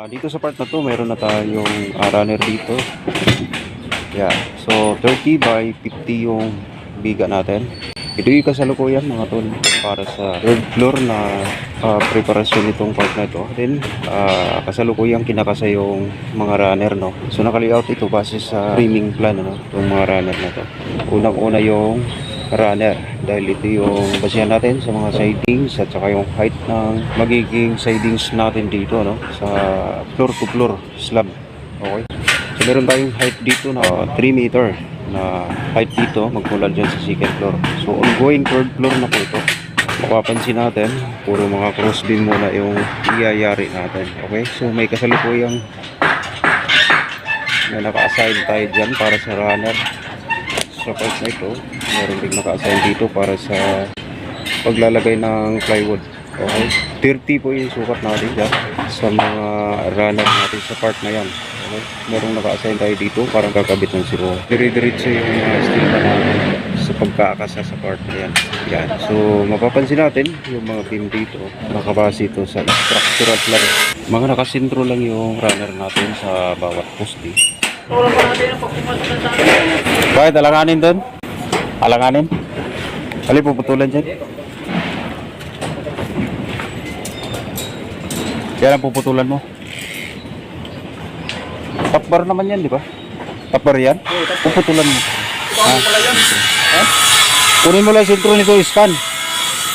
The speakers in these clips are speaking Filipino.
Dito sa part na to, meron na tayong runner dito. Yeah. So 30 by 50 yung biga natin. Ito yung kasalukuyan mga tol para sa third floor na preparasyon nitong part na ito. Then kasalukuyang kinakasa yung mga runner, no. So naka-layout ito base sa framing plan, no, yung mga runner na to. Unang-una yung runner dahil ito yung basehan natin sa mga sidings at saka yung height ng magiging sidings natin dito, no, sa floor to floor slab. Okay. So meron tayong height dito na 3 meter na height dito magmula dyan sa second floor. So ongoing third floor na po ito. Mapapansin natin puro mga cross beam muna yung iyayari natin. Okay, so may kasalukuyang na naka-assign tayo dyan para sa runner sa part na ito. Meron din naka-assign dito para sa paglalagay ng plywood. Okay, 30 po yung sukat natin dyan sa mga runner natin sa part na yan. Okay, merong naka-assign tayo dito parang kakabit ng zero. Dire-diretso yung steel pa natin sa pagkakasa sa part na yan. Yan. So mapapansin natin yung mga beam dito nakabase ito sa structural plan. Mga nakasintro lang yung runner natin sa bawat poste. Bakit alanganin doon? Alanganin? Hali puputulan dyan? Kaya lang puputulan mo. Top bar naman yan, di ba? Top bar yan? Puputulan mo. Kunin mo lang yung sentro nito, scan.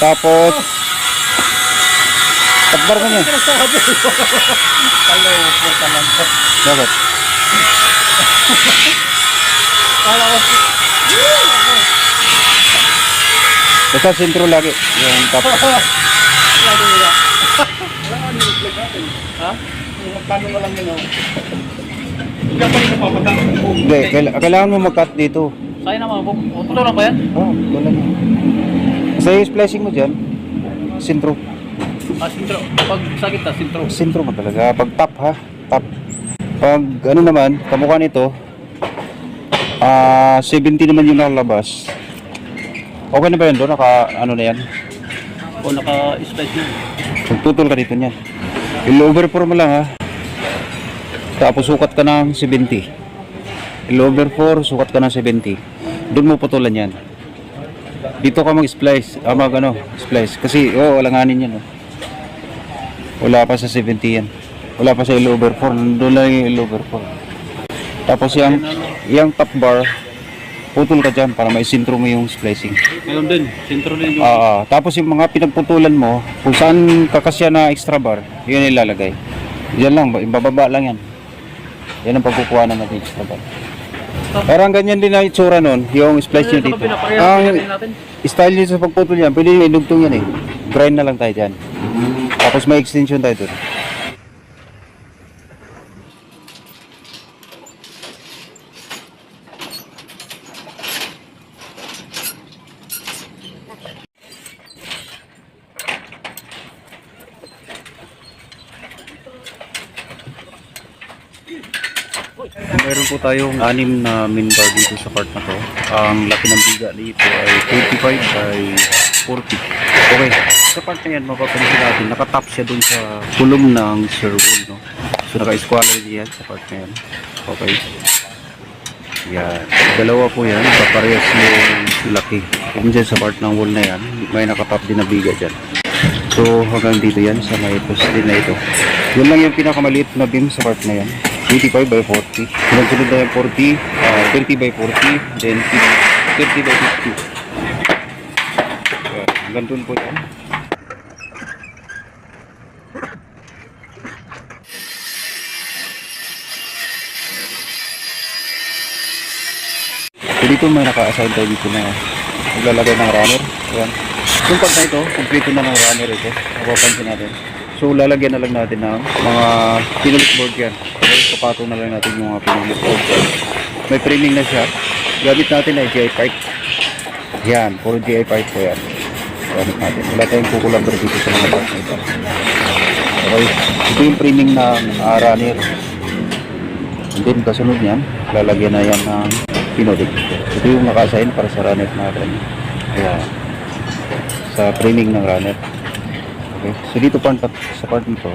Tapos top bar mo yan. Bakit? Basta sentro lagi yung top. Ha? Paano mo lang yun? Hindi, kailangan mo mag-cut dito. Sa'yo naman, tutuloy lang ba yan? Oh, wala na. Kasi yung splicing mo dyan, sintro. Sintro. Pag sakit na, sintro. Sintro mo talaga. Pag top ha, top. Pag ano naman, kamukha nito, 70 naman yung nakalabas. Okay na ba yun doon? Ano na yan? O naka-splice na. Magtutol ka dito niyan. I-over 4 mo lang ha. Tapos sukat ka ng 70. I-over 4, sukat ka ng 70. Doon mo putulan yan. Dito ka mag-splice. Splice. Kasi, alanganin yan. Wala pa sa 70 yan. Wala pa sa I-over 4. Doon lang yung I-over 4. Tapos yung top bar, putol ka dyan para maisintro mo yung splicing. Ngayon din, sintro din yung... Tapos yung mga pinagputulan mo, kung saan kakasya na extra bar, yun ilalagay. Yan lang, bababa lang yan. Yan ang pagkukuha na natin extra bar. Parang ganyan din na itsura nun, yung splice nyo dito. Ang style nyo sa pagputol yan, pwede yung idugtong yan eh. Grind na lang tayo dyan. Tapos may extension tayo dun. Meron po tayong 6 na min bar dito sa part na to. Ang laki ng biga dito ay 25 by 40. Okay, sa part na yan mapapansin natin nakatap siya dun sa kulong ng shear wall, no? So naka-squalor yan sa part na yan. Okay, yan, dalawa po yan, paparehas yung laki. Kung dyan sa part ng wall na yan may nakatap din na biga dyan. So hanggang dito yan sa may post din na ito. Yun lang yung pinakamaliit na beam sa part na yan. 25 by 40. Sunod na yung 40, 30 by 40, then 30 by 50. Hanggang doon po yan. So dito may naka-assign tayo dito na maglalagay ng runner. Ayan. Yung part na ito, complete na ng runner ito. Mapapansin natin. So lalagyan na lang natin ng mga pinulit board yan. Okay, kapatong na lang natin yung mga pinulit board yan. May framing na siya. Gamit natin ay GI pipe. Yan, puro GI pipe po yan. Gamit natin. Wala tayong kukulabor dito sa mga parts na ito. Okay, ito yung framing ng runner. And then kasunod niyan, lalagyan na yan ng pinulit. Ito yung naka-assign para sa runner natin. Ayan. Sa framing ng runner. Okay. So dito sa part nito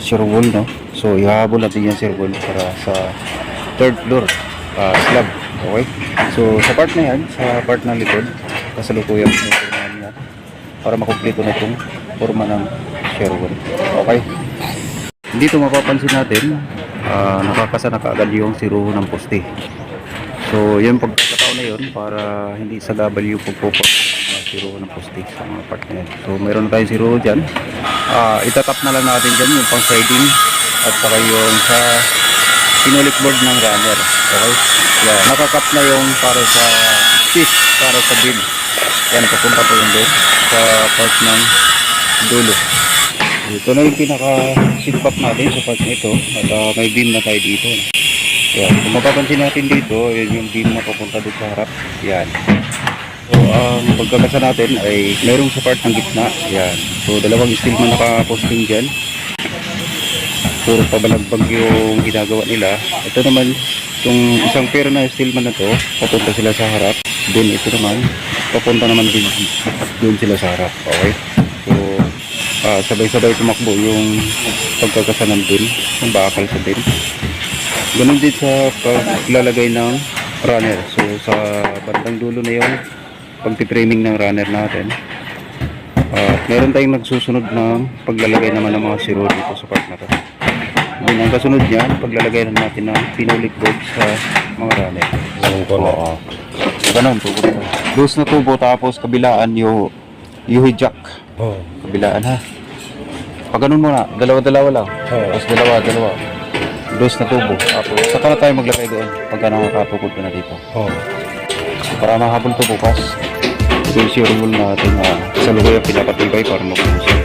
shear wall, no? So ihahabol natin yung shear wall para sa third floor slab. Okay, so sa part na yan, sa part ng likod, kasalukuyan yung forma niya para makumpleto na itong forma ng shear wall. Okay, dito mapapansin natin nakakasa na kaagad yung zero ng poste. So yung pagkakataon na yun para hindi sa gabal yung pagpupot ng zero ng poste sa mga part na yan. So meron tayong zero dyan. Itatap na lang natin dyan yung pang siding at saka yung sa pinulik board ng runner. Okay, yeah, nakakap na yung para sa fish, para sa beam. Yan, papunta po yung doon sa part ng dulo. Ito na yung pinaka seatback natin sa part nito at may beam na tayo dito. Yan, kung mapapansin natin dito, yun yung beam na papunta doon sa harap. Yan. So, ang pagkakasa natin ay mayroong sa part ng gitna. Yan. So, dalawang steel man nakaposting dyan. Puro pabalagbag yung ginagawa nila. Ito naman, yung isang pair na steel man na to, papunta sila sa harap. Then ito naman, papunta naman din doon sila sa harap. Okay? So, sabay-sabay tumakbo yung pagkakasanan dun, yung bakal sa din. Ganun din sa paglalagay ng runner. So sa bandang dulo na yung pagpipraming ng runner natin. Meron tayong nagsusunod ng paglalagay naman ng mga zero dito sa part na to. Then ang kasunod niyan, paglalagay na natin ng pinulik board sa mga runner. Oo. Ganun, tubo. Dos na tubo tapos kabilaan yung U-jack. Kabilaan ha. Pag ganun muna, dalawa-dalawa lang. Tapos dalawa. Dos na tubo. Tapos saka na tayo maglagay doon pagka nakakatukod na dito. Para mahabol ito bukas. Ito yung shear wall natin sa lugar yung pinapatibay para mabunusin.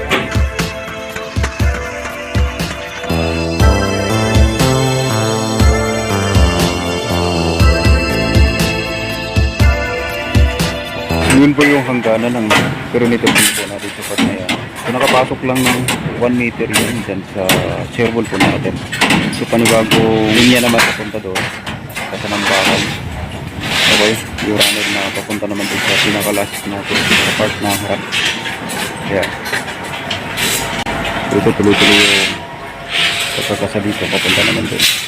Yun po yung hangganan ng perimeter po natin sa part na yan. So nakapasok lang ng 1 meter yun dyan sa shear wall po natin. So panibagong linya naman papunta doon kasi ng bakal. Okay, yung runner na papunta naman doon sa pinakalas natin sa part na harap. Ayan. Ito tuloy-tuloy yung pagkakasa dito papunta naman doon.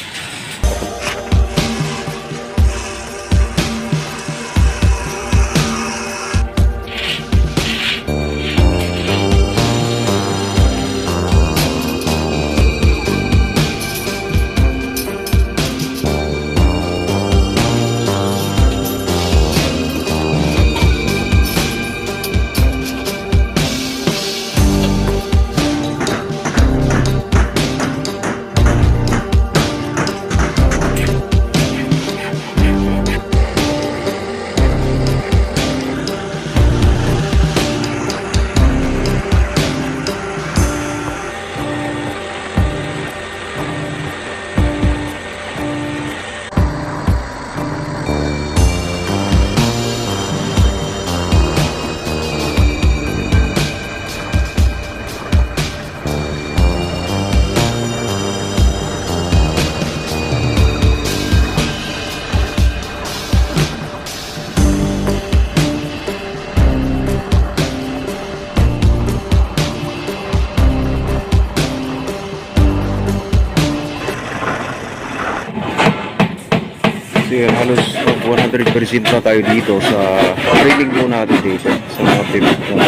So yun, halos 100% na tayo dito sa training mo natin dito sa mga pivot na.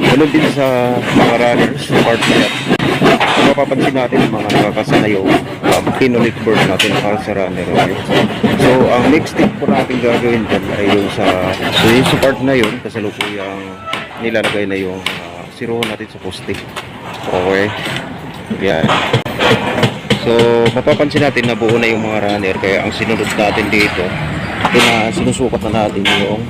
Ganun din sa mga runners, part na yan. Kung mapapansin natin, mga nakakasana yung pinulik board natin para sa runner. Okay? So ang next step po natin gagawin dyan ay yung sa part na yun, kasalukuyang nilalagay na yung zero natin sa poste. Okay? Yan. So, mapapansin natin na buo na yung mga runner kaya ang sinunod natin dito sinusukat na natin yung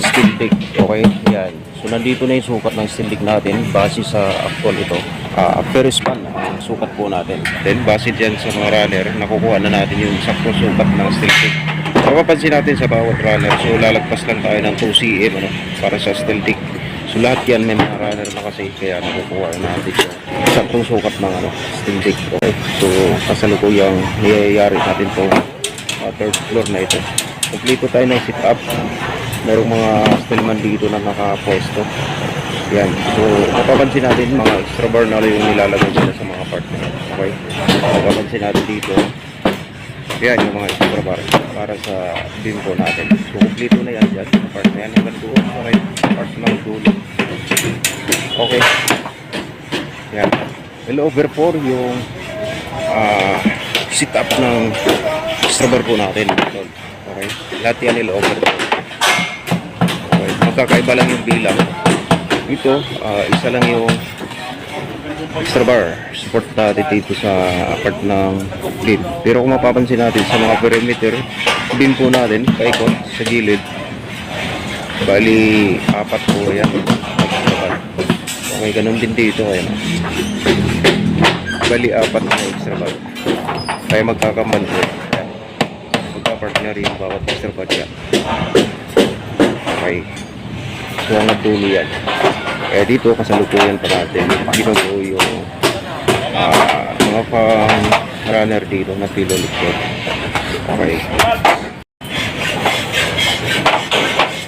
steel deck. Okay? Yan. So, nandito na yung sukat ng steel deck natin base sa actual ito. After span, ang sukat po natin. Then, base dyan sa mga runner, nakukuha na natin yung sakto sukat ng steel deck. Mapapansin natin sa bawat runner, so lalagpas lang tayo ng 2 cm para sa steel deck. So, lahat yan may mga runner na kasi kaya nakukuha natin yung saktong sukat ng steel deck. Okay? So kasalukuyang niyayari natin itong third floor na ito. Kompleto tayo ng sit up. Merong mga steel man dito na nakapwesto. Yan. So, mapapansin natin mga extra bar na yung nilalagay nila sa mga part. Okay? Mapapansin natin dito. Yan yung mga extra bar para sa beam po natin. So, kumplito na yan dyan. Sa part na yan. Hanggang doon sa right part ng dulo. Okay. Yan. L/4 yung sit up ng extra bar po natin. Okay. Lahat yan L/4. Okay. Magkakaiba lang yung bilang. Ito, isa lang yung extra bar support natin dito sa part ng beam. Pero kung mapapansin natin sa mga perimeter beam po natin, paikot sa gilid, bali 4 po yan. Okay, ganun din dito. Ayan. Bali 4 na extra bar. Kaya magkakambal po. Magkapartner yung bawat extra bar yan. Okay. So, ang dulo yan. Eh dito kasalukuyan pa natin. Dito po yung mga pang runner dito na pilo likod. Okay.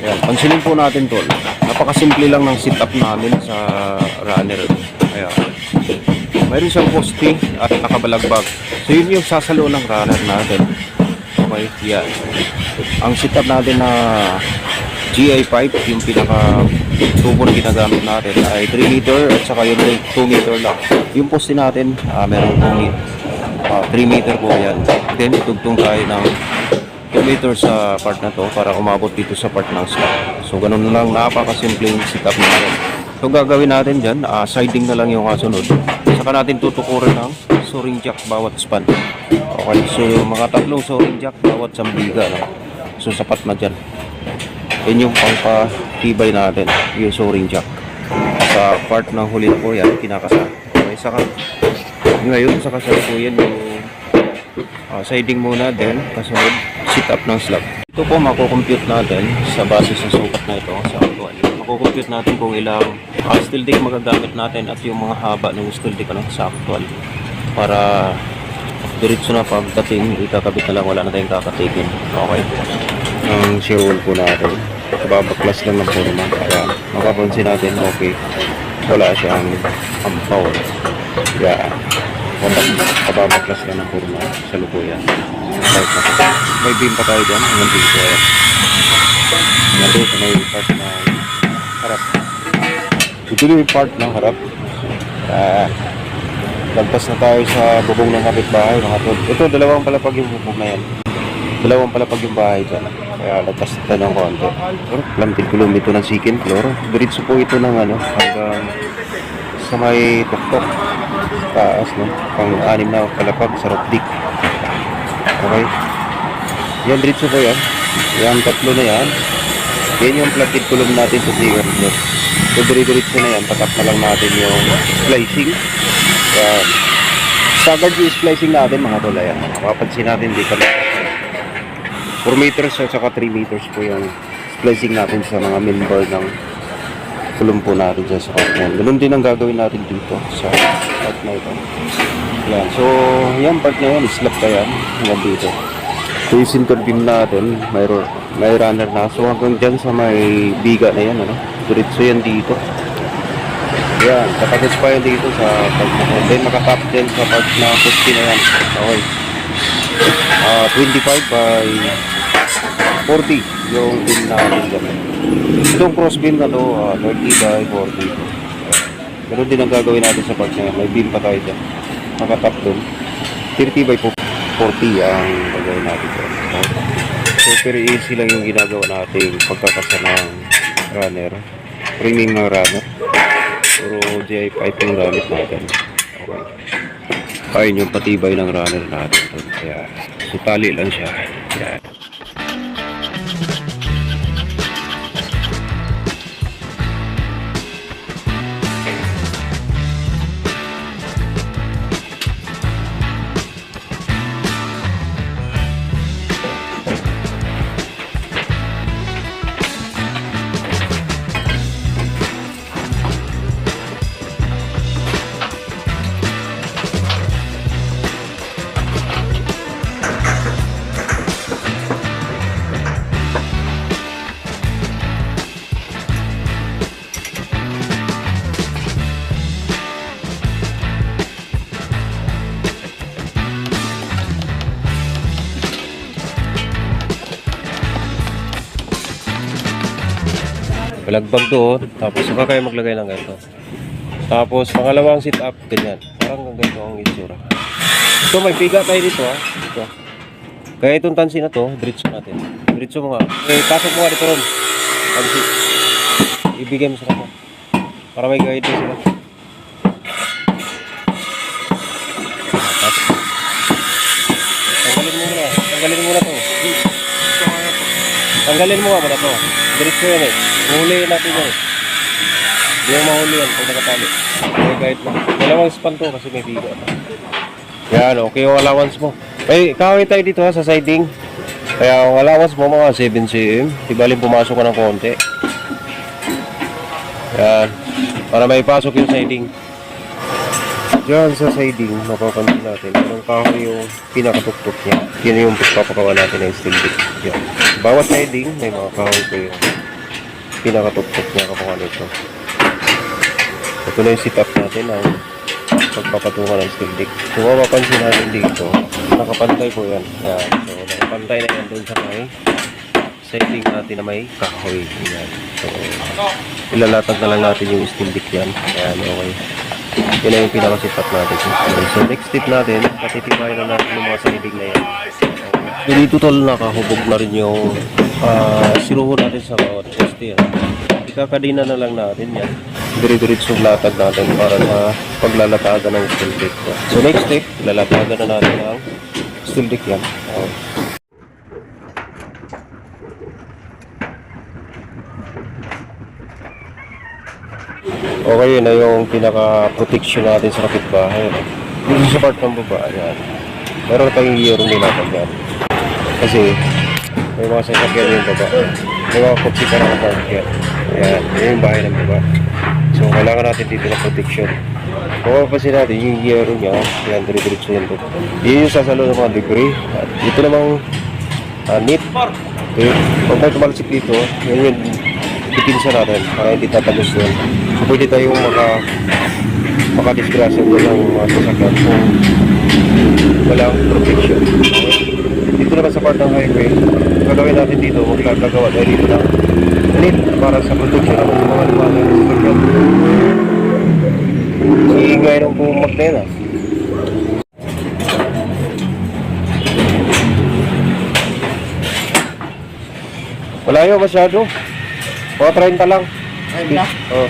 Ayan, pansinin po natin to. Napakasimple lang ng setup namin sa runner. Ayan. Mayroon siyang poste at nakabalagbag. So yun yung sasalo ng runner natin. Okay, yan. Ang setup natin na GI pipe, yung pinaka tubo na ginagamit natin ay 3 meter at saka yung 2 meter lang. Yung poste natin, meron pong 3 meter po yan. Then, tugtong tayo ng 2 meter sa part na to para umabot dito sa part ng slab. So, ganun lang, napakasimpleng setup natin. So, gagawin natin dyan, siding na lang yung kasunod. Saka natin tutukuran ng soaring jack bawat span. Okay, so mga 3 soaring jack bawat sambiga. No? So, sapat na dyan. Yan yung pangpatibay natin, yung soaring jack. Sa part ng huli po yan, kinakasa. Okay, saka ngayon sa kasalukuyan yung siding muna, then kasunod sit up ng slab. Ito po makukompute natin sa base sa sukat na ito sa actual. Makukompute natin kung ilang steel dick magagamit natin at yung mga haba ng steel dick sa actual. Para diretso na pagdating, ikakabit na lang, wala na tayong kakatikin. Okay. Ang shear wall po natin, babaklas lang ng forma. Kaya makapansin natin, okay, wala siyang ampaw. Kaya kababaklas lang ng forma sa lukuyan. May beam pa tayo dyan hanggang dito. Nandito may part ng harap. Ito yung part ng harap. Lagpas na tayo sa bubong ng kapitbahay, mga tol. Ito, dalawang palapag yung bubong na yan. Dalawang palapag yung bahay dyan. Kaya lagpas na tayo ng konti. Pero, lampin kilometro ng second floor. Diretso po ito ng hanggang sa may tuktok. Taas, no? Pang-6 na palapag sa roof deck. Okay? Yan, diretso po yan. Yan, 3 na yan. Yan yung platted column natin sa second floor. So, diretso na yan. Patap na lang natin yung splicing. Yan. Staggered yung splicing natin, mga tol. Ayan. Mapapansin natin dito. 4 meters at saka 3 meters po yung splicing natin sa mga member ng kulong po natin dyan sa part na yan. Ganun din ang gagawin natin dito sa part na ito. Yan. So, yan part na yan. Slap ka yan. Hanggang dito. So, yung center beam natin, may runner na. So, hanggang dyan sa may biga na yan. Diretso yan dito. Yan. Katagos pa yan dito sa part na yan. Then, makatap din sa part na poste na yan. Okay. 25 by 40 yung beam natin dyan. Itong cross beam na to, 30 by 40. Ganun din ang gagawin natin sa part na yan. May beam pa tayo dyan. Makatap dun. 30 by 40 ang gagawin natin dyan. So, very easy lang yung ginagawa natin pagkakasa ng runner. Framing ng runner. Puro GI pipe yung gamit natin. Okay. Ayun yung patibay ng runner natin. Kaya, sutali lang siya. Kaya, Balagbag doon. Tapos saka kayo maglagay ng ganito. Tapos pangalawang sit up, ganyan. Parang ganito ang itsura. Ito may piga tayo dito ha. Ito. Kaya itong tansi na to, diretso natin. Diretso mo nga. Pasok mo nga dito ron. Tansi. Ibigay mo sa kanya. Para may guide din sila. Tanggalin mo muna. Tanggalin mo muna to. Tanggalin mo nga muna to. Diretso yan eh. Mahuliin natin yan eh. Hindi mo mahuli yan pag nakatali. May guide lang. Dalawang span to kasi may biga. Yan, okay yung allowance mo. Ay, kawin tayo dito ha sa siding. Kaya ang allowance mo mga 7 cm. Tibaling pumasok ka ng konti. Yan. Para may pasok yung siding. Diyan sa siding, mapapansin natin. Anong kahoy yung pinakatuktok niya. Yan yung papakawa natin ng steel bit. Yan. Bawat siding, may mga kahoy ko yung pinakatuktok niya kapag nito. Ito na yung sit-up natin ang pagpapatungan ng steel dick. Kung mapapansin natin dito, nakapantay po yan. Yan. So, nakapantay na yan doon sa may siding natin na may kahoy. Yan. So, ilalatag na lang natin yung steel dick yan. Yan, okay. Yan na yung pinakasipat natin. So, next step natin, patitibayan na natin yung mga siding na yan. Okay. Dito tol, nakahubog na rin yung siruho natin sa bawat poste. Ikakadina na lang natin yan. Dire-diretsong latag natin para sa paglalatagan ng steel dick. So next step, lalatagan na natin ang steel dick yan. Okay, yun na yung pinaka-protection natin sa kapitbahay. Dito sa part ng baba, yan. Meron tayong yearong nilatag yan. Kasi may mga sasakyan yung baba. May mga kotse ka na park yan. Ayan, yun yung bahay ng baba. So, kailangan natin dito ng protection. Kung mapapansin natin, yung yero niya, yan, dire-diretso yan to. Yun yung sasalo ng mga debris. At ito namang neat. Okay. Pag may tumalsik dito, yun yung dipinsa natin para hindi tatagos yun. So, pwede tayong makadisgrasya doon ng mga sasakyan kung walang protection. Okay. Dito naman sa part ng highway, gagawin natin dito, magkakagawa tayo dito ng net para sa protection naman sa mga liwanag ng sasakyan. Iingay ng pumak na yun ah. Malayo masyado. Mga 30 lang. Ay, na? Oo.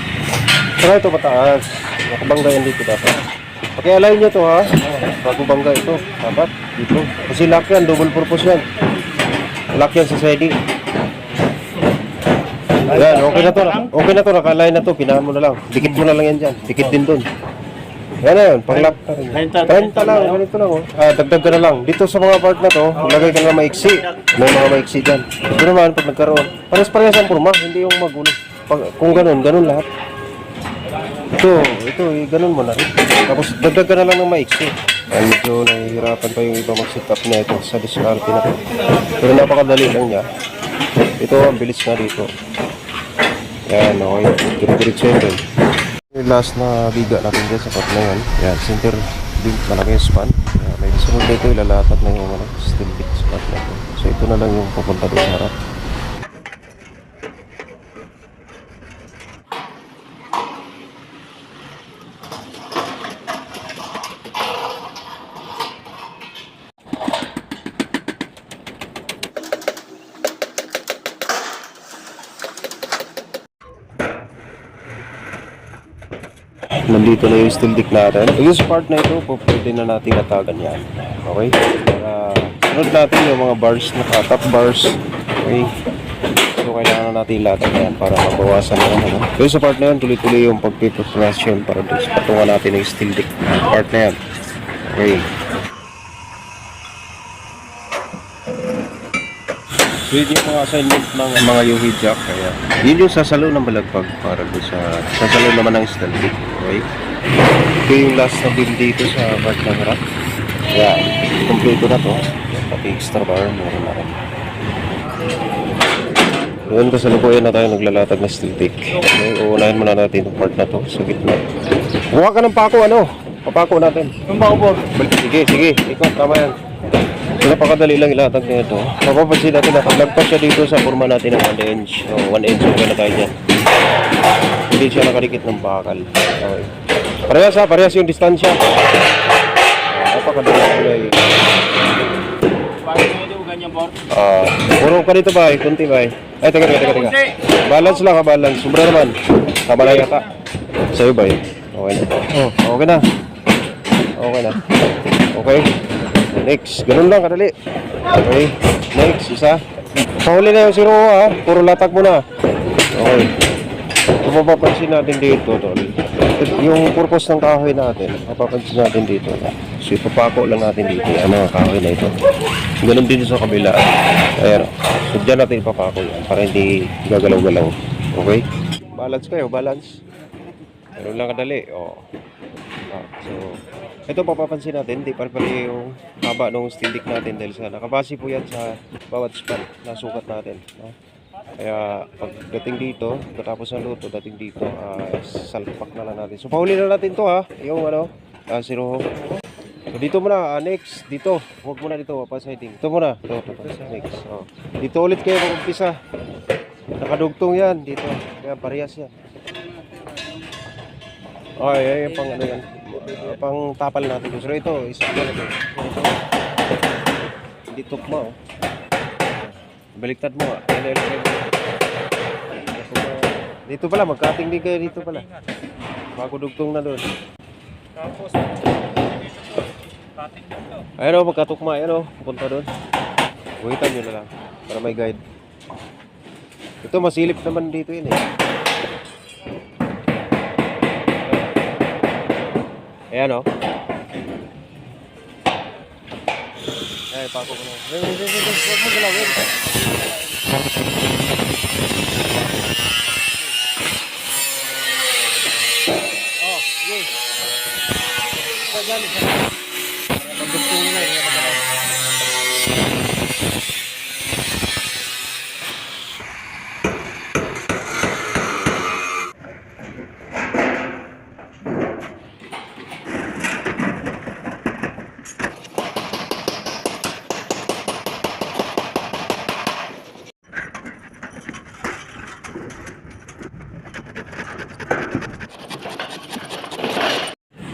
Saka ito mataas. Nakabanggayan dito dapat. Pakialain nyo to ha. Bago bangga ito. Dapat dito. Kasi lock yan. Double purpose yan. Lock yan sa siding. Ayan. Okay na to. Okay na to. Nakalain na to. Pinahan mo na lang. Dikit mo na lang yan dyan. Dikit din dun. Yan na yun. Pang-lock na rin. 30 lang. Ganito lang oh. Dagdag ka na lang. Dito sa mga part na to, lagay ka na maiksi. May mga maiksi dyan. Ito naman pag nagkaroon. Pares-parehas ang purma. Hindi yung magulo. Kung ganun, ganun lahat. Ito, ganun mo na rin. Tapos dagdag ka na lang ng maiksi. Ay, medyo nahihirapan pa yung iba mag-set up na ito sa diskarte na ito. Pero napakadali lang niya. Ito, ang bilis na dito. Yan, okay. Diretso yun rin. Yung last na biga natin dyan sa part na yan. Yan, center link, malaki yung span. Yan, may sunod dito, ilalatag na yung steel bit spot na ito. So ito na lang yung pupunta doon sa harap. Nandito na yung steel dick natin. Yung part na ito, pwede na natin latagan yan. Okay? Para sunod natin yung mga bars, top bars. Okay? So, kailangan na natin latag yan para mabawasan na yan. So, sa part na yan, tuloy-tuloy yung pagpipreparation para doon sa patungan natin yung steel dick part na yan. Okay? So, yun yung mga assignment ng mga UV jack. Kaya, yun yung sasalo ng balagpag para doon sa sasalo naman ng steel dick. Okay? Ito yung last na build dito sa part ng harap. Kaya, kompleto na to. Pati extra bar, meron na rin. Yun, kasalukuyan na tayo naglalatag na steel dick. Okay, uunahin muna natin yung part na to sa gitna. Huwag ka ng pako, ano? Papako natin. Yung bako po. Sige, sige. Ikaw, tama yan. Napakadali lang ilatag na ito. Mapapansin natin na paglagpas siya dito sa forma natin ng 1 inch. So, 1 inch okay na tayo dyan. Hindi siya nakadikit ng bakal. Okay. Parehas yung distansya. Napakadali lang. Bakit nga ito ganyan, Bor? Puro ka dito ba? Kunti ba? Ay, teka. Balance lang ha, balance. Sobra naman. Tama lang yata. Sa'yo ba yun? Okay na. Okay na. Okay na. Okay. Next. Ganun lang, kadali. Okay. Next, isa. Pahuli na yung zero ha. Puro latag mo na. Okay. Kung mapapansin natin dito, tol. Yung purpose ng kahoy natin, mapapansin natin dito. So, ipapako lang natin dito. Ang mga kahoy na ito. Ganun din sa kabila. Ayan. So, dyan natin ipapako yan para hindi gagalaw-galaw. Okay? Balance kayo, balance. Ganun lang kadali. So, ito papapansin natin, di pare-pare yung haba ng steel dick natin dahil sa nakabase po yan sa bawat span na sukat natin. Kaya pagdating dito, katapos ng luto, dating dito, salpak na lang natin. So, pauli na natin to ha, yung zero. So, dito muna, next, dito. Huwag muna dito, pa-siding. Dito muna, ito, next. Dito ulit kayo mag-umpisa. Nakadugtong yan, dito. Kaya parehas yan. Ay, pang ano yan. Pang tapal natin. So, ito, isa ko na ito. Hindi tukma, baliktad mo, dito pala, magkating din kayo dito pala. Bago dugtong na doon. Ayun magkatukma, ayun pupunta doon. Buhitan nyo na lang, para may guide. Ito, masilip naman dito yun Ayan Ay, pako ko na. Huwag mo galawin. Sige. Pagdali ka. Pagdugtong na yun.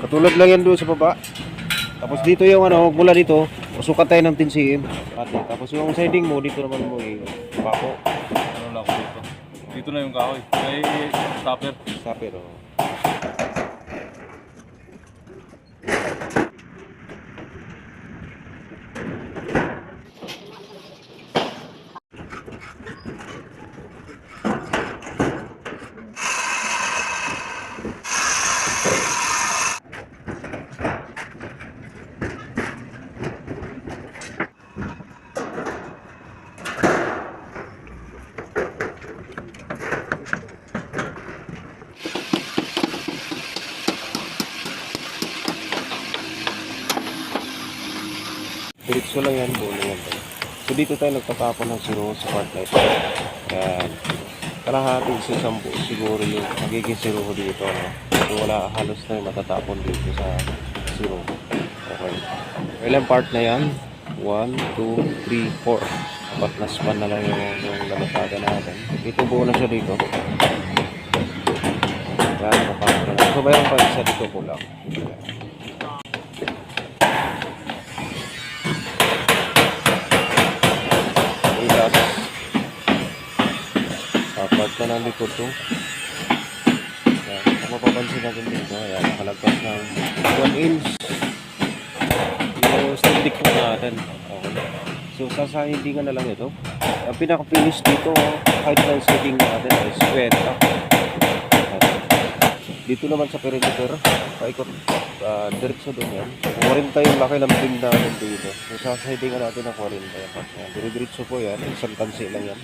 Katulad lang yan doon sa baba. Tapos dito yung mula dito, sukat tayo ng 10 cm. Tapos yung siding mo, dito naman mo pako. Ano lang ako dito. Dito na yung kahoy. May stopper. Stopper, diretso lang yan, buo lang yan. So dito tayo nagtatapon ng zero sa part na ito. Yan. Kalahati siguro yung magiging zero dito. So wala halos na yung matatapon dito sa zero. Okay. Ilang part na yan? 1, 2, 3, 4. Apat na span na lang yung lamataga natin. Dito buo na siya dito. Yan, napapakot na. So mayroon pa isa dito po lang. Yan. Part na ng likod to. Ayan, kung mapapansin natin dito, ayan, nakalagpas ng 1 inch yung steel dick natin. Okay. So, sasahindingan na lang ito. Ang pinaka-finish dito, height ng siding natin ay 20. Dito naman sa perimeter, paikot, diretso doon yan. 40 yung laki ng beam natin dito. So, sasahindingan natin ng 40 yung part na yan. Diretso po yan, isang tansi lang yan.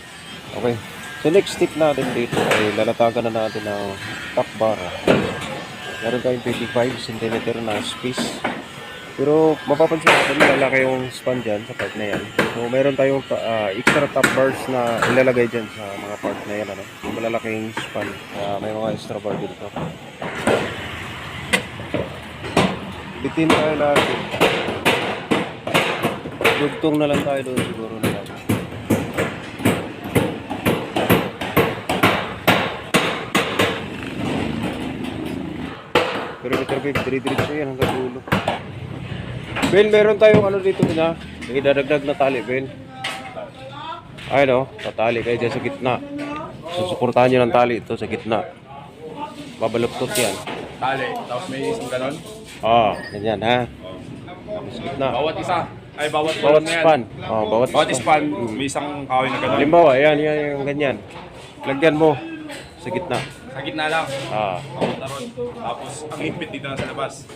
Okay. So next step natin dito ay lalatagan na natin ng top bar. Meron tayong 25 cm na space. Pero mapapansin natin malalaki yung span dyan sa part na yan. So meron tayong extra top bars na ilalagay dyan sa mga part na yan. Yung malalaking span. May mga extra bar dito. Bitin tayo natin. Dugtong na lang tayo doon siguro na lang. Perimeter babe, dire-diretso yan hanggang dulo. Ben, meron tayong ano dito na. May dadagdag na tali, Ben. Ay no, tatali kayo dyan sa gitna. Susuportahan nyo ng tali ito sa gitna. Babaluktot yan. Tali, tapos may isang ganon. Ganyan ha. Sa gitna. Bawat isa. Ay, bawat Span. Bawat span, may isang kahoy na ganon. Halimbawa, yan yung ganyan. Lagyan mo sa gitna. Sa gitna lang. Bawat Taron. Tapos, ang ipit dito na sa labas.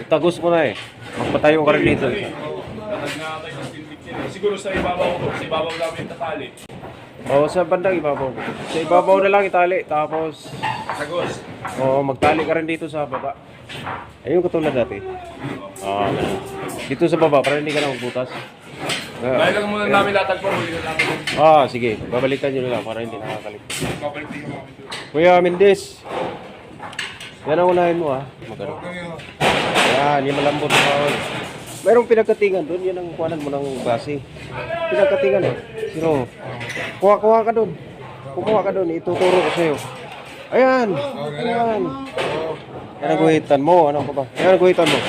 Itagos mo na eh. Magpatayo ka rin dito. Tatag nga tayo ng tindik yan. Siguro sa ibabaw namin tatali. Sa bandang ibabaw. Sa ibabaw na lang itali. Tapos, Sagos. magtali ka rin dito sa baba. Ayun katulad dati. Ganun. Dito sa baba para hindi ka na magbutas. Dahil lang muna namin latagpo, huli na namin. Sige. Babalikan nyo na lang para hindi nakakalit. Babalik din yung mga Kuya Mendes. Yan ang unahin mo Magano. Yan, yung malambot na kahoy. Mayroong pinagkatingan doon. Yan ang kuhanan mo ng base. Pinagkatingan Sino? Kuha ka doon. Kukuha ka doon. Ituturo ko sa'yo. Ayan. Ayan. Yan ang guhitan mo. Ano pa ba? Yan ang guhitan mo.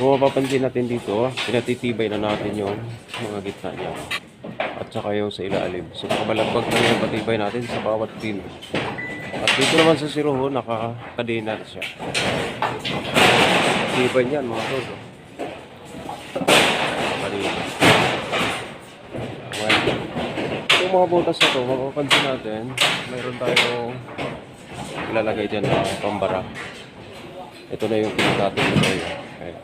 So, mapapansin natin dito, pinatitibay na natin yung mga gitna niya. At saka yung sa ilalim. So, nakabalagbag na yung patibay natin sa bawat pin. At dito naman sa siruho, nakakadena na siya. Tibay niyan, mga todo. Kadena. Well, itong mga butas na ito, mapapansin natin, mayroon tayong ilalagay dyan na pambara. Ito na yung pinagatin nito yun. Okay.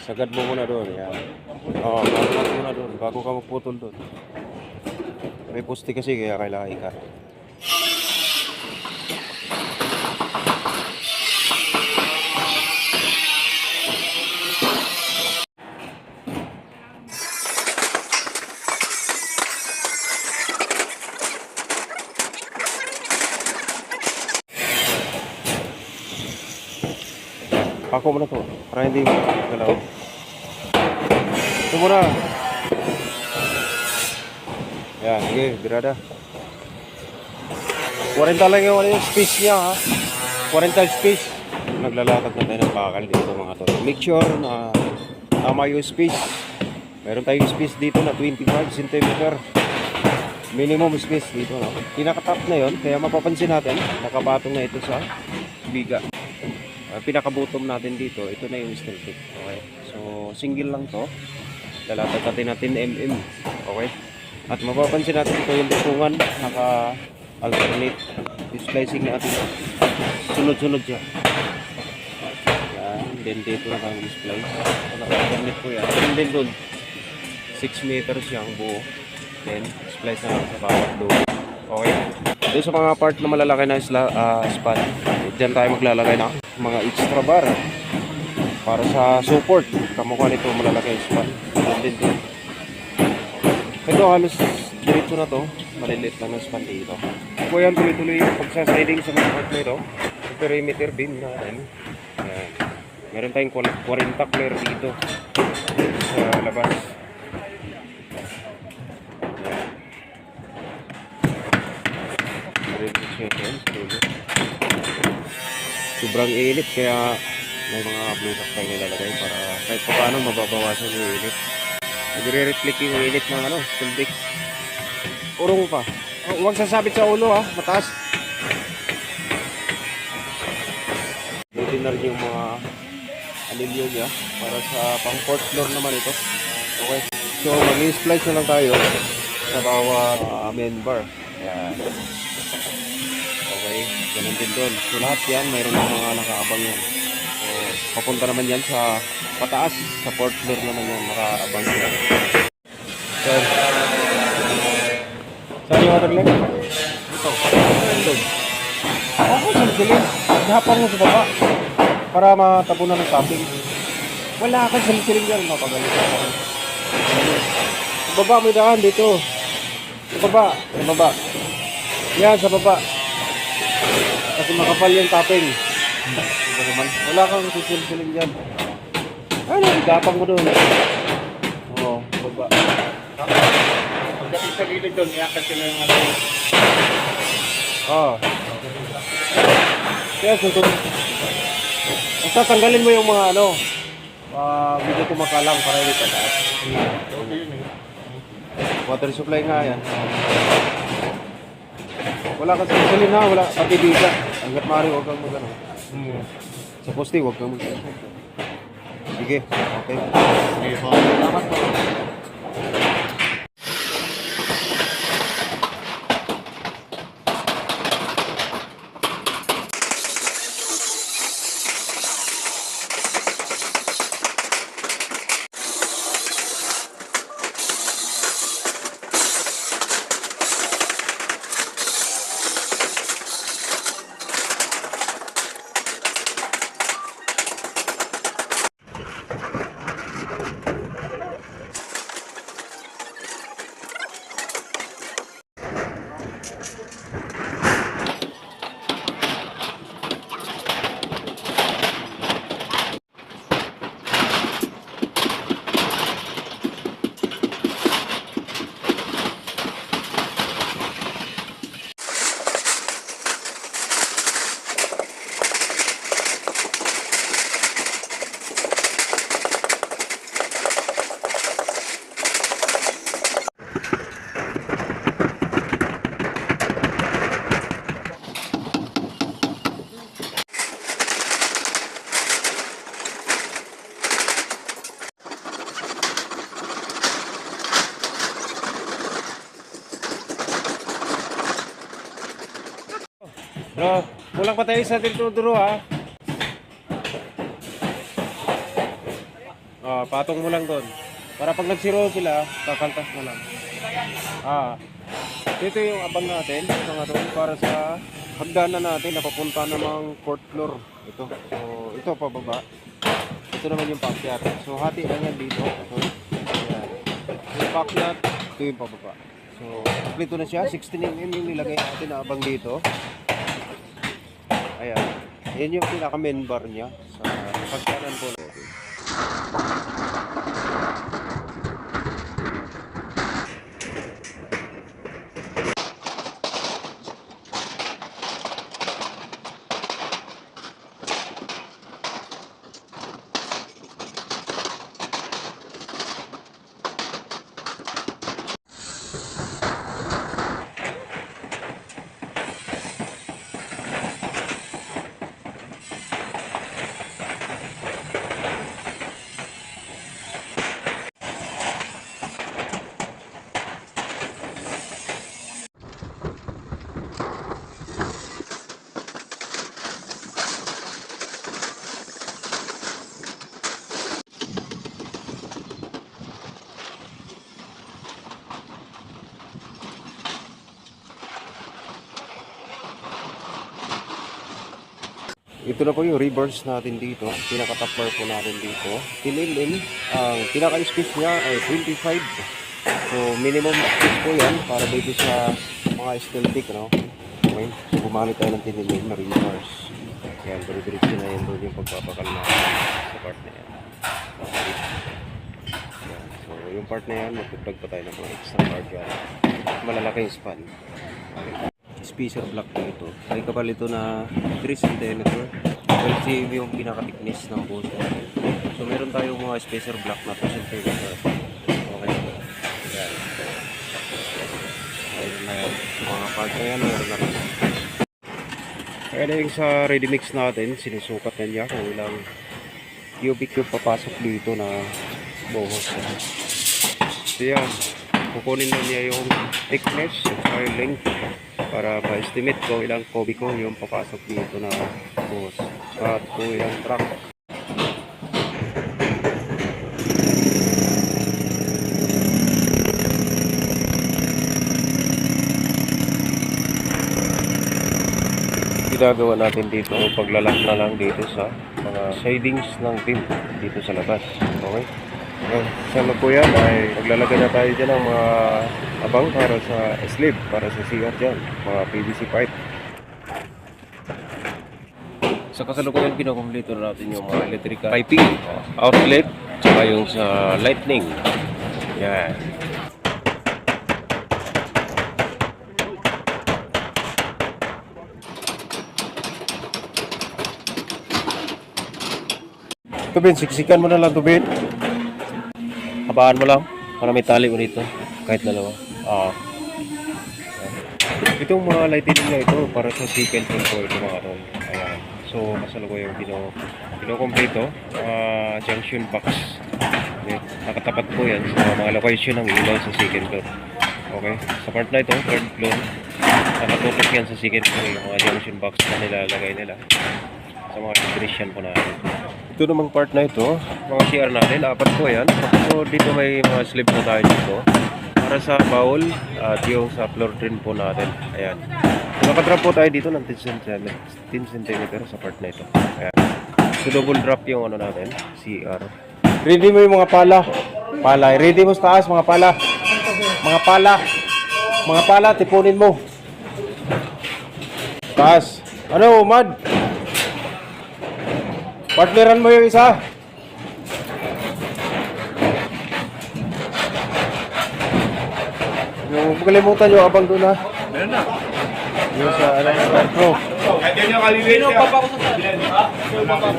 Sagad mo muna doon. Yan. Sagad mo muna doon bago ka magputol doon. May poste kasi kaya kailangan ikat. Pako mo na to para hindi galaw. Ito muna. Yan, sige, birada. 40 lang yung space niya 40 space. Naglalakad na tayo ng bakal dito mga tol. Make sure na tama yung space. Meron tayong space dito na 25 cm. Minimum space dito Pinaka-top na yon, kaya mapapansin natin nakapatong na ito sa biga. Pinaka-bottom natin dito, ito na yung steel tip. Okay. So, single lang to. Dalatag natin mm. Okay. At mapapansin natin ito yung dukungan, naka-alternate. Splicing natin. Sunod-sunod siya. Yan. Then dito na kang splice. Naka-alternate ko yan. And then doon, 6 meters yung buo. Then, splice na sa bawat doon. Okay. Doon sa mga part na malalaki na span, dyan tayo maglalagay na mga extra bar para sa support. Kamukha nito malalaki yung span. And then doon. Ito halos diretso na to. Maliliit lang ng span dito. Kung yan tuloy-tuloy yung pagsasiding sa mga part na ito, yung perimeter beam natin. Ayan. Meron tayong 40 clear dito sa labas. Sobrang init kaya may mga blue tack tayo nilalagay para kahit pa paano mababawasan yung init. Nagre-reflect yung init ng steel. Urong pa. Huwag sasabit sa ulo mataas. Butin na rin yung mga anilyo niya para sa pang fourth floor naman ito. Okay. So mag-splice na lang tayo sa bawat main bar. Ayan. Okay, ganun din doon. So lahat yan, mayroon ng mga nakaabang yan. So papunta naman yan sa pataas, sa fourth floor naman yan, nakaabang yan. So, saan yung water leg? Ito. Ako sa silid. Ihapang mo sa baba. Para matapunan ng topping. Wala ka sa silid yan. Mapagalit ako. Sa baba may daan dito. Sa baba. Sa baba. Yan, sa baba. Kasi makapal yung topping. Wala kang sisilin dyan. Ano, igapang mo doon. Oo, baba. Pagdating sa gilid doon, iyakat ko na yung ano. Oo. Kaya susunod. Basta tanggalin mo yung mga ano, medyo kumakalang para hindi pataas. Okay yun eh. Water supply nga yan. Wala kang sisilin ha, wala pati bisa. Hanggat maaari, huwag kang mag-ano. Sa poste, huwag kang mag-ano. Sige, okay. Sige po. Salamat po. Bro, kulang pa tayo sa duro ha. Patong mo lang doon. Para pag nagsiro sila, kakaltas mo lang. Ito yung abang natin, mga tol, para sa hagdanan natin na papunta namang fourth floor. Ito. So, ito pababa. Ito naman yung packyard. So, hati lang yan dito. Ito. Ayan. Yung packyard, ito yung pababa. So, kompleto na siya. 16mm yung nilagay natin na abang dito. Ayan. Yan yung pinaka main bar niya sa pagkanan po natin. Ito na po yung reverse natin dito. Pinaka-top bar po natin dito. 10mm. Ang pinaka-space niya ay 25. So, minimum space po yan para dito sa mga steel stick, no? Okay. So, gumamit tayo ng 10mm na reverse. Yan, dire-diretso na yan doon yung pagpapakal natin sa part na yan. Okay. Yan. So, yung part na yan, magpuplag pa tayo ng mga extra part yan. Malalaki yung span. Okay. Spacer block po ito. May kapal ito na 3 cm. 12 cm yung pinaka-thickness ng post. So meron tayong mga spacer block na 2 cm. Okay. Yan. Ayun na yan. Mga part na yan, meron na rin. Kaya na yung sa ready mix natin, sinusukat na niya kung ilang cubic yung papasok dito na buhos. So yan. Kukunin na niya yung thickness or length para ma-estimate ko ilang kubiko yung papasok dito na buhos at kung ilang truck. ginagawa natin dito, paglalak na lang dito sa mga shadings ng pin dito sa labas. Okay? Ayan, sama po yan ay maglalagay na tayo dyan ng mga abang para sa slip, para sa CR dyan, mga PVC pipe. Sa kasalukuyan, kinukumpleto natin yung mga electrical piping, outlet, tsaka yung sa lightning. Yan. Tubin, siksikan mo na lang, Tubin. Habaan mo lang para may tali mo dito. Kahit dalawa. Itong mga lighting na ito para sa second control ito mga ron. Ayan. So, kasalukuyan yung kinukompleto. Junction box. Okay. Nakatapat po yan sa mga location ng ilaw sa second floor. Okay. Sa part na ito, third floor, nakatutok yan sa second floor yung mga junction box na nilalagay nila sa mga electrician po natin. Ito namang part na ito, mga CR natin, apat po yan. So dito may mga slip na tayo dito para sa bowl at yung sa floor drain po natin. Ayan. So nakadrop po tayo dito ng 10 cm sa part na ito. Ayan. So double drop yung ano natin, CR. Ready mo yung mga pala. Ready mo sa taas mga pala. Mga pala, tipunin mo. Taas. Ano, Mad? Partneran mo yung isa. Yung pagkalimutan yung abang doon ha. Meron na. Yung sa ano. Kahit yan yung kaliliit siya. Papa ko sa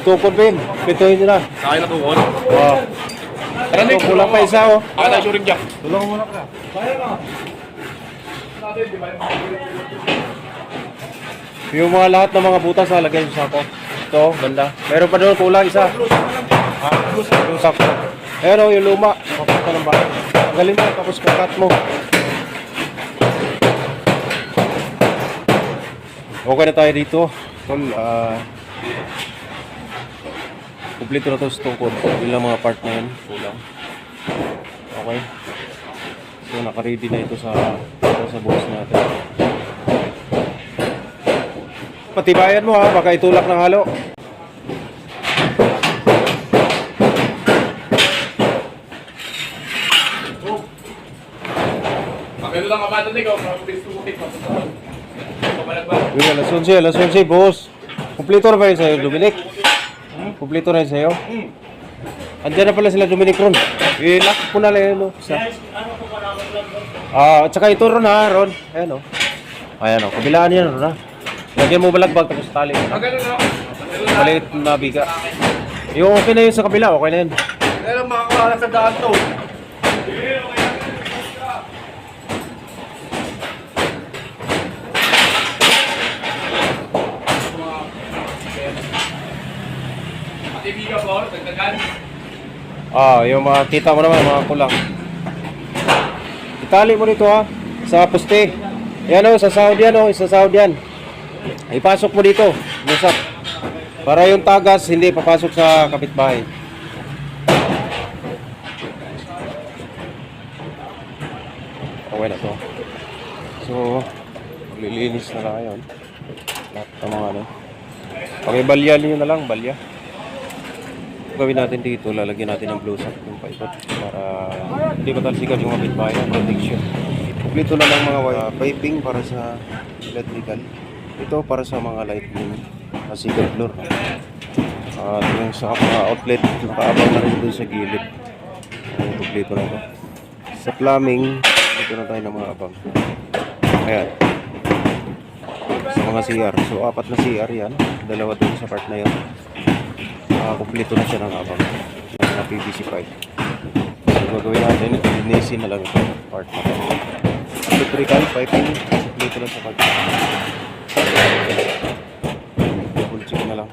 Tukod din. Pituhin nyo na. Sa akin na tukod. Wow. Ito, kulang pa isa oh. Ako tayo sure jack. Tulungan mo na ka. Yung mga lahat ng mga butas ha, lagay sa sako. Ito, ganda. Meron pa doon kulang isa. Ha? Yung sako. Ayan o, yung luma. Papunta ng bahay. Galing mo, tapos kakat mo. Okay na tayo dito. Tol, kumplito na ito sa tungkod. Yun lang mga part na yun. Kulang. Okay. So, naka-ready na ito sa buhos natin. Patibayan mo ha, baka itulak ng halo. Pakilo lang kamatan ikaw. Mabilis tumutik. Yun, alas 11, boss. Kumplito na ba yun sa'yo, Dominic? Kumplito na yun sa'yo? Andiyan na pala sila, Dominic ron. I-lock ko na lang yun, no? At saka ito ron ha, Ron. Ayan o. Ayan o, kabilaan yan, Ron ha. Lagyan mo balagbag tapos tali. Ganun na. Maliit na biga. Yung okay na yun sa kabila, okay na yun. Kailan makakawala sa daan to? Matibiga po, dagdagan. Yung mga kita mo naman, mga kulang. Itali mo dito ha, sa poste. Yan o, sa sahod yan o, sa sahod yan. Ipasok mo dito, busak. Para yung tagas hindi papasok sa kapitbahay. Okay na to. So, lilinis na lang ngayon. Lahat ng mga ano. Pakibalya nyo na lang, balya. Gawin natin dito, lalagyan natin ng blue sack yung paikot para hindi matalsikan yung kapitbahay ng protection. Kumplito na lang mga piping para sa electrical. Ito para sa mga lightning na second floor. At yung sa mga outlet, nakaabang na rin doon sa gilid. Kumplito na ito. Sa plumbing, ito na tayo ng mga abang. Ayan. Sa mga CR. So, 4 na CR yan. 2 doon sa part na yan. Kumplito na siya ng abang. Yung mga PVC pipe. So, gagawin natin, linisin na lang ito. Part na ito. Electrical piping, kumplito na sa part. Double check na lang.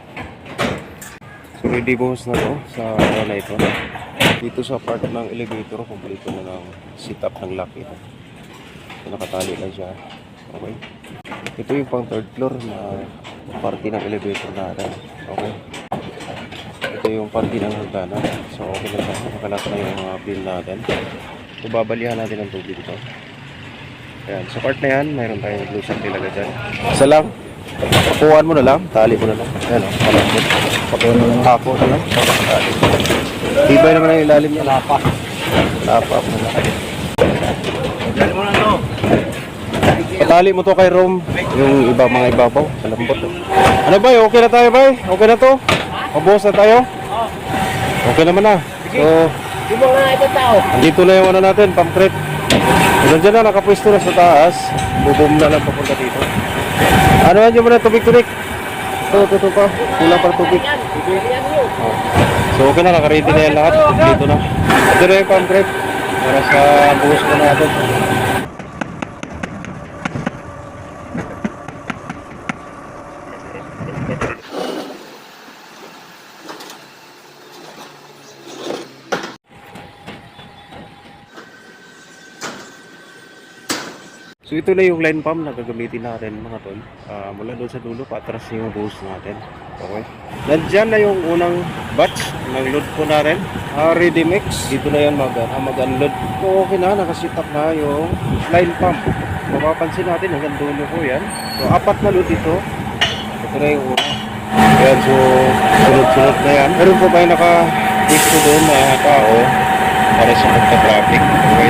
So ready boss na to sa area na ito. Dito sa part ng elevator, kompleto na ng setup ng lock ito. So, nakatali na siya. Okay. Ito yung pang third floor na party ng elevator natin. Okay. Ito yung party ng hagdanan. So okay na siya. Nakalat na yung mga pin natin. So babalihan natin ang tubig ito. Ayan. Sa part na yan, mayroon tayong blue sack nilagay dyan. Isa lang. Pakuhan mo na lang, tali mo na lang. Ayan o, palambot. Pakuhan mo lang. Tapo na lang. Tali. Tibay naman ang ilalim niya. Lapa. Lapa mo na lang. Dali mo na to. Patali mo to kay Rom. Yung iba, mga ibabaw. Palambot. Ano ba? Okay na tayo ba? Okay na to? Mabuhos na tayo? Okay naman na. So, Di mo na ito tao. andito na yung ano natin, pump crate. Nandiyan na, nakapwesto na sa taas. Bubom na lang papunta dito. Ano yan yung muna, tubig-tubig? Ito pa. Kulang para tubig. Oh. So okay na, nakaready na yan lahat. Dito na. Ito na yung pump crate. Para sa buhos ko natin. So ito na yung line pump na gagamitin natin mga tol. Mula doon sa dulo, patras yung hose natin. Okay. Nandiyan na yung unang batch ng load po natin. Ready mix. Dito na yan mag-unload. So okay na, nakasit up na yung line pump. Mapapansin natin hanggang dulo po yan. So 4 na load dito. Ito na yung una. Ayan, so sunod-sunod na yan. Meron po tayo naka-pwesto doon na tao para sa pagka-traffic. Okay.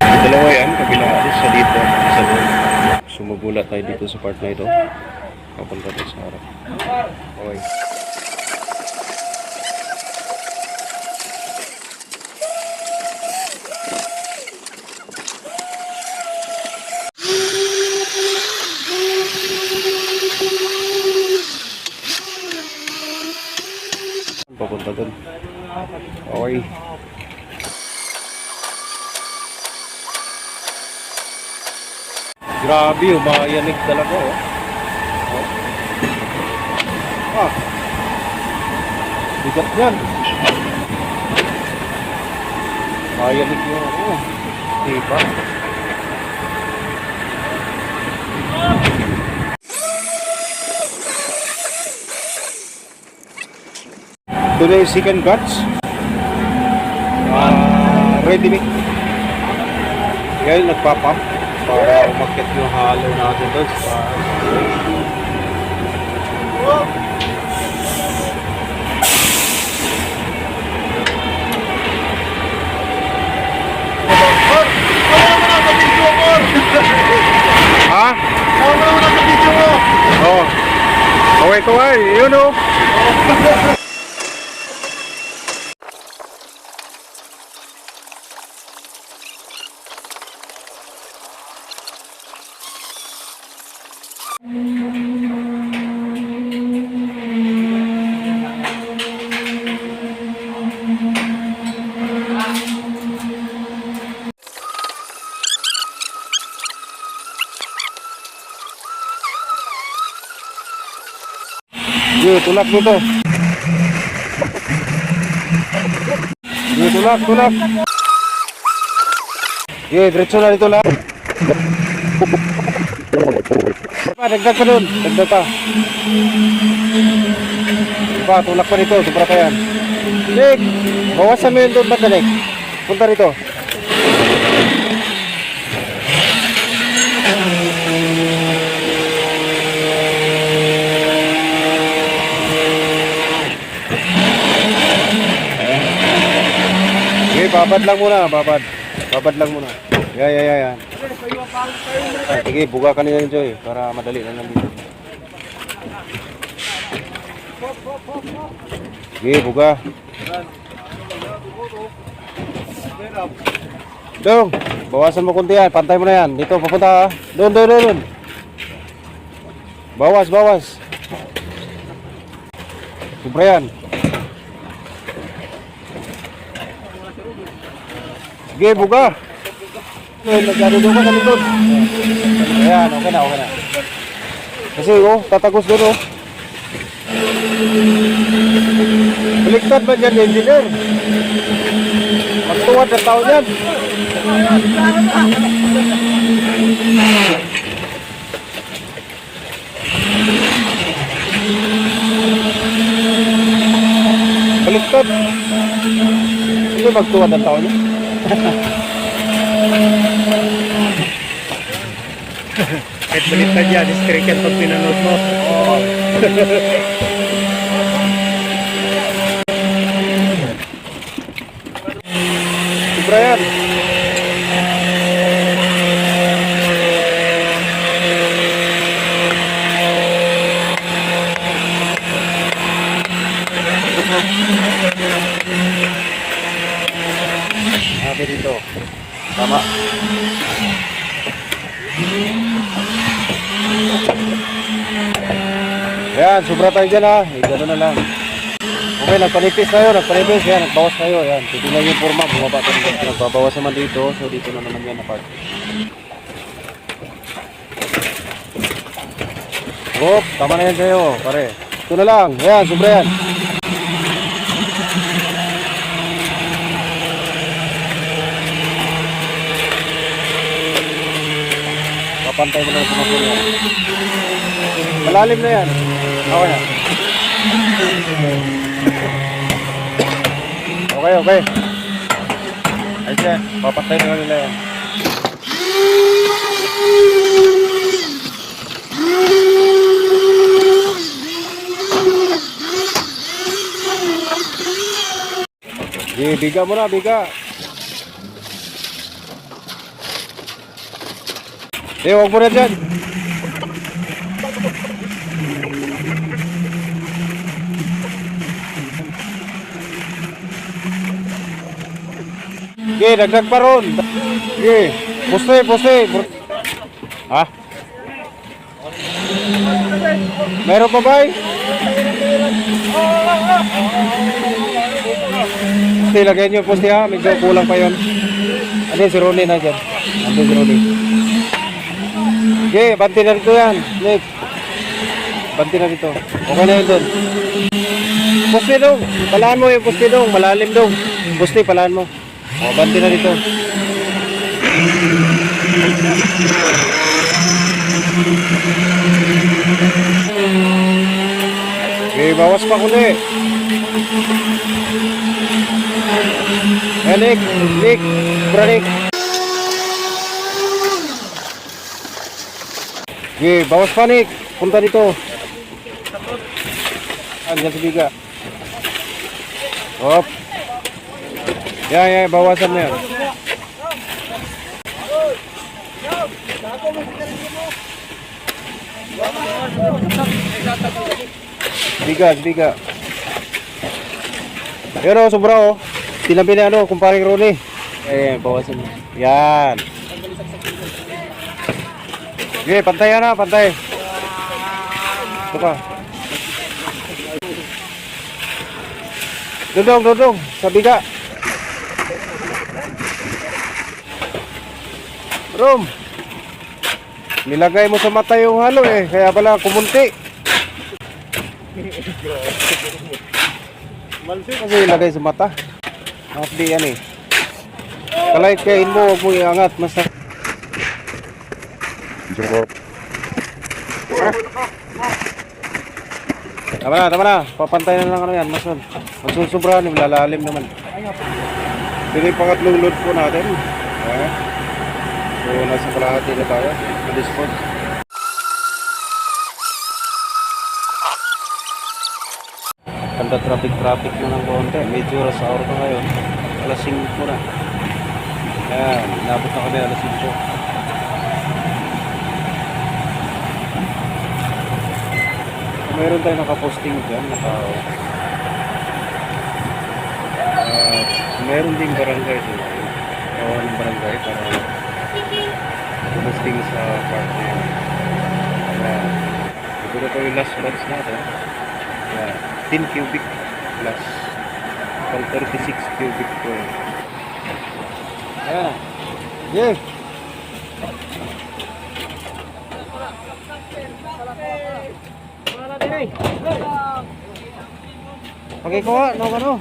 Yung dalawa yan, kabila sa dito, sa doon. Sumugulat tayo dito sa part na ito. Papunta tayo sa harap. Okay. Papunta doon. Okay. Grabe, umayanig talaga oh. Ah. Bigat yan. Umayanig yung diba? Ito na yung second batch. Ready mix. Ngayon nagpapump para umakit yung halo natin doon sa ha? Oo. Okay, ito ay, yun o. Sige, tulak dito. Sige, tulak. Sige, diretso na dito lang. Dagdag pa dun. Dagdag pa. Diba, tulak pa dito. Sobra pa yan. Nik, bawasan mo yun doon ba, Nik? Punta dito. Okay, babad lang muna, babad. Babad lang muna. Yan. Sige, buga ka niya yung Joy para madali na lang dito. Sige, buga. Dong, bawasan mo kunti yan. Pantay mo na yan. Dito, papunta ha. Doon. Bawas. Sobra yan. Sige, buga. Nagyari doon ka sa likod. Ayan, okay na. Kasi tatagos doon Baliktad ba dyan, engineer? Magtuwad na tao dyan. Baliktad. Hindi magtuwad na tao dyan. Kahit baliktad yan, straight yan pag pinanood mo. Sobra yan. Sabi dito. Tama. Ayan, sobra tayo dyan ha. Gano'n na lang. Okay, nagpanipis tayo, nagpanipis. Yan, nagbawas tayo. Yan, titignan yung forma. Bumaba tayo dito. Nagbabawas naman dito. So, dito na naman yan na part. Oh, tama na yan sa'yo, pare. Ito na lang. Ayan, sobra yan. Papantay mo lang sa mga yan. Malalim na yan. Okay na. Okay, okay. Ayos yan. Papantay na nila yan. Biga mo na, biga. Huwag mo na dyan. Okay, dagdag pa ron. Okay, poste, poste. Ha? Meron pa ba? Poste, lagyan nyo poste ha. Medyo kulang pa yun. Ano si Ronnie na dyan? Ano si Ronnie? Okay, banti na dito yan. Nick. Banti na dito. Okay na yun doon. Poste dong. Palaan mo yung poste dong. Malalim dong. Poste, palaan mo. O, banti na dito. Okay, bawas pa kundi. Nick. Nick. Nick. Okay, bawas pa Nick. Punta dito. Andiyan si Biga. Hop. Yan, bawasan mo yan. Biga. Pero sobra oh. Tinabi na ano, kumparing Ronnie. Bawasan mo. Yan. Okay, pantay na, pantay. Ito pa. Dudong, sa biga. Rom, nilagay mo sa mata yung halo eh, kaya pala kumunti. Kasi ilagay sa mata. Hindi yan eh. Kalahit kain mo, huwag mo iangat. Basta. Tama na. Papantay na lang ano yan, masun. Magsusubra, lalalim naman. Ito yung pangatlong load po natin. So, nasa kalahati na tayo. Sa dispose. Kanda traffic na ng konti. Medyo rush hour pa ngayon. Alas 5 na. Ayan, inabot na kami alas 5. Meron tayo nakaposting dyan, meron ding barangay dito. Kawan ng barangay para posting sa part na yun. Ito na ito yung last batch natin. 10 cubic plus 36 cubic po. Ayan. Yeah. Okay ko no ano.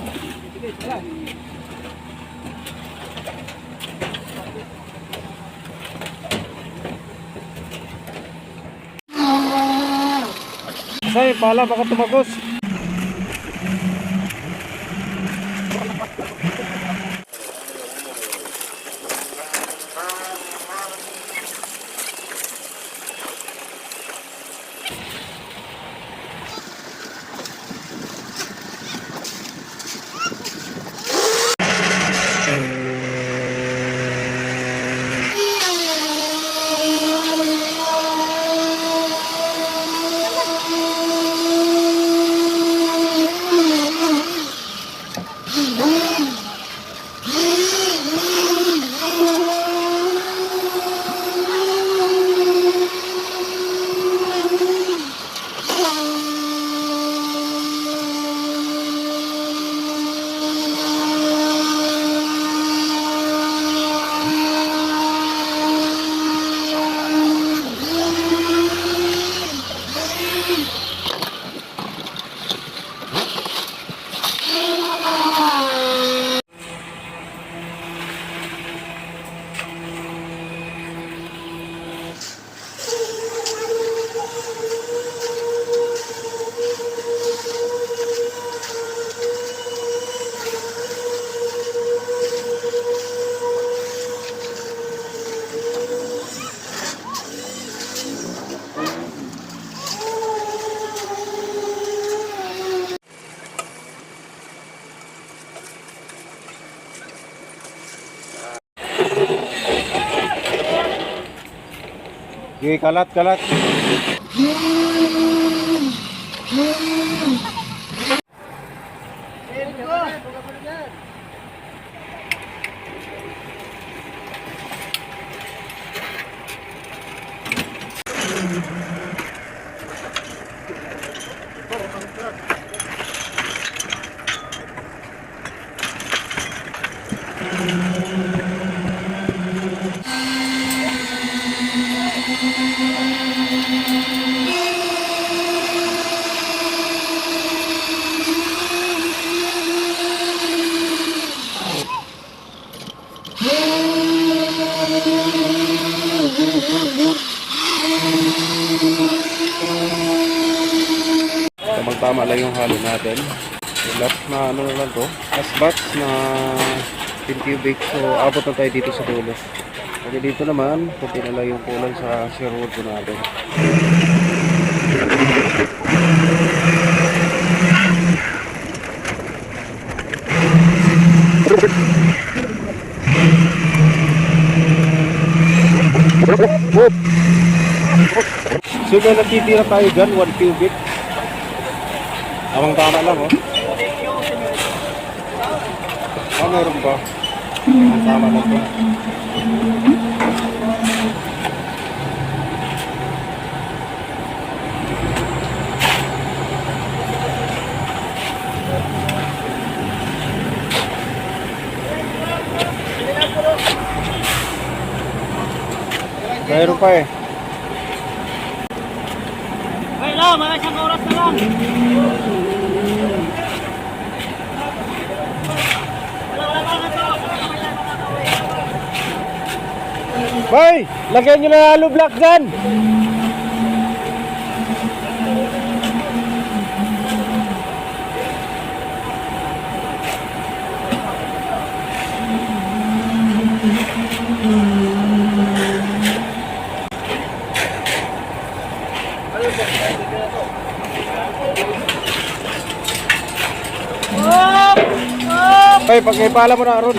Say, pala baka tumagos. Okay, kalat, kalat. Tamang-tama lang yung halo natin. So, last na ano na lang to. Last batch na 10 cubic. So, abot na tayo dito sa dulo. Kasi dito naman, kunti na lang yung kulang sa Sherwood ko natin. So, may nagtitira tayo dyan, 1 cubic. Tamang-tama lang, oh. Meron ba? Tamang-tama lang to. Meron pa eh. Ay lang, mga isang oras na lang. Boy, lagyan nyo na halo block dyan. Boy, pagkipala mo na Aaron.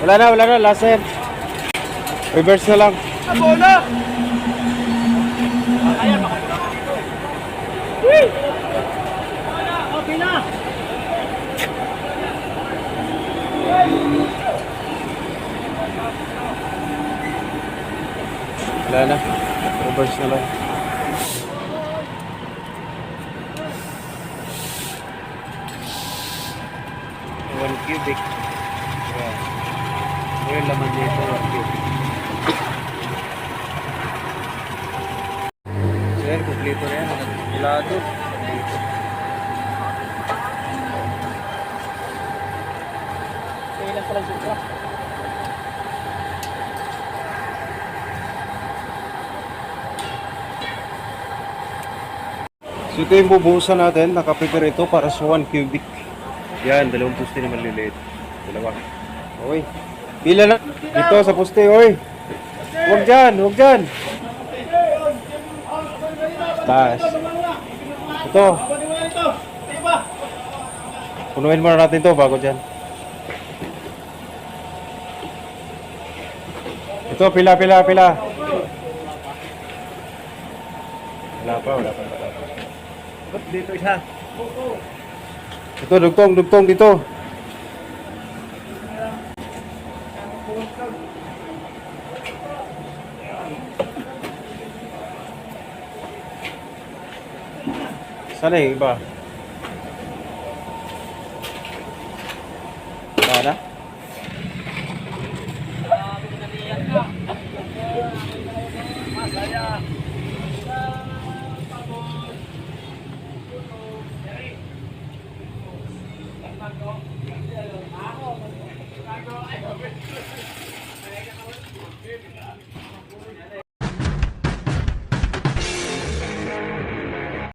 Wala na, last time. Reverse na lang. Abola! Ayan, Wih! Okay na! Wala na. Reverse na lang. One cubic. Yeah. Yung laman nito, 1 cubic. So yan, kumplito na yan. Nakapilado. Kailan pala sutra? So ito yung bubuhusan natin. Nakaprepare ito para sa 1 cubic. Yan, dalawang poste na maliliit. Dalawa. Okay. Pila na. Dito sa poste, oy. Huwag dyan, huwag dyan. Taas. Ito. Punuin muna natin to bago dyan. Ito, pila. Wala pa. Ba't dito isa? Ito, dugtong dito. Sana yung iba. Wala na?